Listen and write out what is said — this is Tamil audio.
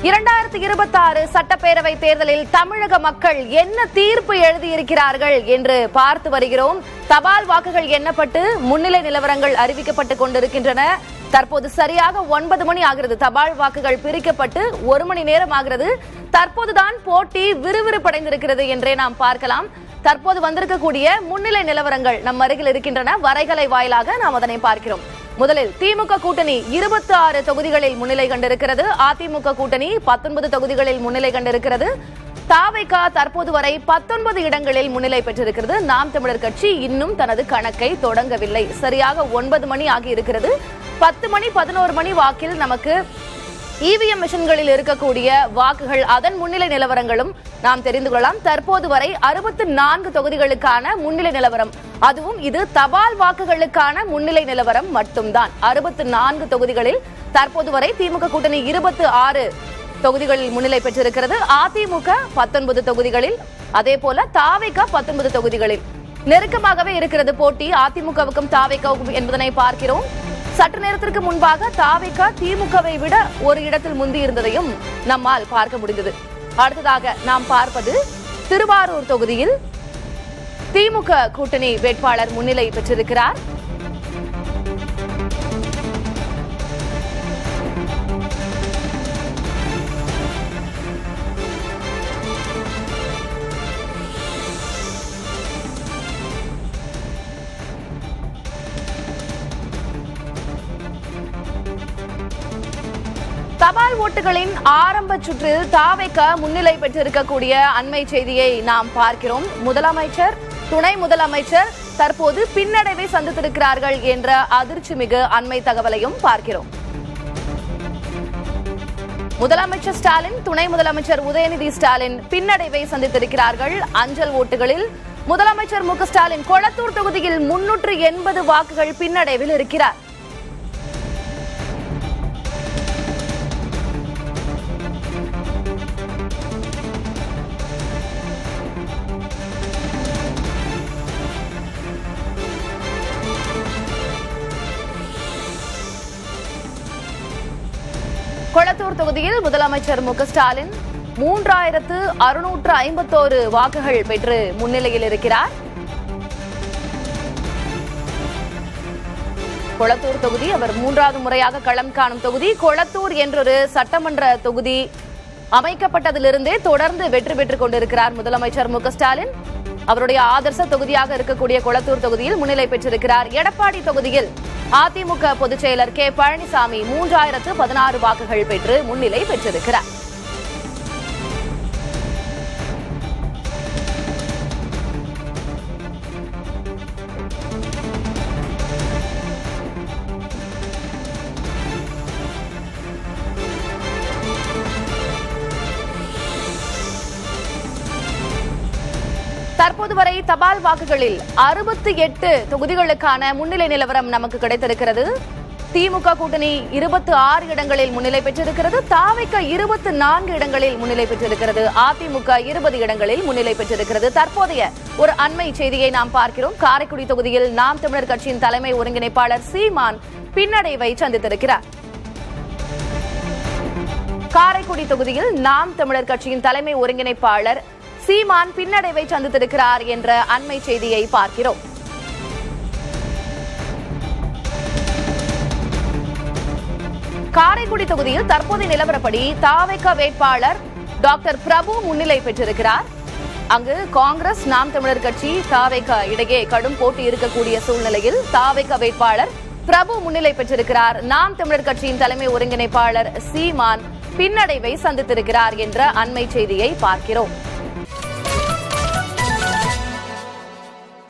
2026 சட்டப்பேரவை தேர்தலில் தமிழக மக்கள் என்ன தீர்ப்பு எழுதியிருக்கிறார்கள் என்று பார்த்து வருகிறோம். தபால் வாக்குகள் எண்ணப்பட்டு முன்னிலை நிலவரங்கள் அறிவிக்கப்பட்டுக் கொண்டிருக்கின்றன. தற்போது சரியாக 9 மணி ஆகிறது. தபால் வாக்குகள் பிரிக்கப்பட்டு 1 மணி நேரம் ஆகிறது. தற்போதுதான் போட்டி விறுவிறுப்படைந்திருக்கிறது என்றே நாம் பார்க்கலாம். தற்போது வந்திருக்கக்கூடிய முன்னிலை நிலவரங்கள் நம் அருகில் இருக்கின்றன. வரைகலை வாயிலாக நாம் அதனை பார்க்கிறோம். முதலில் திமுக கூட்டணி 26 தொகுதிகளில் முன்னிலை கண்டிருக்கிறது. அதிமுக கூட்டணி 19 தொகுதிகளில் முன்னிலை கண்டிருக்கிறது. தாவேகா தற்போது வரை 19 இடங்களில் முன்னிலை பெற்றிருக்கிறது. நாம் தமிழர் கட்சி இன்னும் தனது கணக்கை தொடங்கவில்லை. சரியாக 9 மணி ஆகி இருக்கிறது. 10 மணி 11 மணி வாக்கில் நமக்கு இவிஎம் மிஷின்களில் இருக்கக்கூடிய வாக்குகள் அதன் முன்னிலை நிலவரங்களும் நாம் தெரிந்து கொள்ளலாம். தற்போது வரை 64 தொகுதிகளுக்கான முன்னிலை நிலவரம், அதுவும் இது தபால் வாக்குகளுக்கான முன்னிலை நிலவரம் மட்டும்தான். 64 தொகுதிகளில் தற்போது வரை திமுக கூட்டணி 26 தொகுதிகளில் முன்னிலை பெற்றிருக்கிறது. அதிமுக 19 தொகுதிகளில், அதே போல தாவேகா 19 தொகுதிகளில். நெருக்கமாகவே இருக்கிறது போட்டி அதிமுகவுக்கும் தாவேகாவுக்கும் என்பதனை பார்க்கிறோம். சற்று நேரத்திற்கு முன்பாக தாவேகா திமுகவை விட ஒரு இடத்தில் முந்தி இருந்ததையும் நம்மால் பார்க்க முடிந்தது. அடுத்ததாக நாம் பார்ப்பது திருவாரூர் தொகுதியில் திமுக கூட்டணி வேட்பாளர் முன்னிலை பெற்றிருக்கிறார். தபால் ஓட்டுகளின் ஆரம்ப சுற்றில் தாவேகா முன்னிலை பெற்றிருக்கக்கூடிய அண்மை செய்தியை நாம் பார்க்கிறோம். முதலமைச்சர், துணை முதலமைச்சர் தற்போது பின்னடைவை சந்தித்திருக்கிறார்கள் என்ற அதிர்ச்சி மிகு அண்மை தகவலையும் பார்க்கிறோம். முதலமைச்சர் ஸ்டாலின், துணை முதலமைச்சர் உதயநிதி ஸ்டாலின் பின்னடைவை சந்தித்திருக்கிறார்கள். அஞ்சல் ஓட்டுகளில் முதலமைச்சர் மு க ஸ்டாலின் கொளத்தூர் தொகுதியில் 380 வாக்குகள் பின்னடைவில் இருக்கிறார். கொளத்தூர் தொகுதியில் முதலமைச்சர் மு க ஸ்டாலின் 3651 வாக்குகள் பெற்று முன்னிலையில் இருக்கிறார். கொளத்தூர் தொகுதி அவர் 3வது முறையாக களம் காணும் தொகுதி. கொளத்தூர் என்றொரு சட்டமன்ற தொகுதி அமைக்கப்பட்டதிலிருந்தே தொடர்ந்து வெற்றி பெற்றுக் கொண்டிருக்கிறார் முதலமைச்சர் மு க ஸ்டாலின். அவருடைய ஆதர்ச தொகுதியாக இருக்கக்கூடிய கொளத்தூர் தொகுதியில் முன்னிலை பெற்றிருக்கிறார். எடப்பாடி தொகுதியில் அதிமுக பொதுச் செயலர் கே பழனிசாமி 3016 வாக்குகள் பெற்று முன்னிலை பெற்றிருக்கிறார். தற்போது வரை தபால் வாக்குகளில் 68 தொகுதிகளுக்கான முன்னிலை நிலவரம் நமக்கு கிடைத்திருக்கிறது. திமுக கூட்டணி 26 இடங்களில் முன்னிலை பெற்றிருக்கிறது. தாவேகா 24 இடங்களில் முன்னிலை பெற்றிருக்கிறது. அதிமுக 20 இடங்களில் முன்னிலை பெற்றிருக்கிறது. தற்போதைய ஒரு அண்மை செய்தியை நாம் பார்க்கிறோம். காரைக்குடி தொகுதியில் நாம் தமிழர் கட்சியின் தலைமை ஒருங்கிணைப்பாளர் சீமான் பின்னடைவை சந்தித்திருக்கிறார். காரைக்குடி தொகுதியில் நாம் தமிழர் கட்சியின் தலைமை ஒருங்கிணைப்பாளர் சீமான் பின்னடைவை சந்தித்திருக்கிறார் என்ற அண்மை செய்தியை பார்க்கிறோம். காரைக்குடி தொகுதியில் தற்போதைய நிலவரப்படி தாவேகா வேட்பாளர் டாக்டர் பிரபு முன்னிலை பெற்றிருக்கிறார். அங்கு காங்கிரஸ், நாம் தமிழர் கட்சி, தாவேகா இடையே கடும் போட்டி இருக்கக்கூடிய சூழ்நிலையில் தாவேகா வேட்பாளர் பிரபு முன்னிலை பெற்றிருக்கிறார். நாம் தமிழர் கட்சியின் தலைமை ஒருங்கிணைப்பாளர் சீமான் பின்னடைவை சந்தித்திருக்கிறார் என்ற அண்மை செய்தியை பார்க்கிறோம்.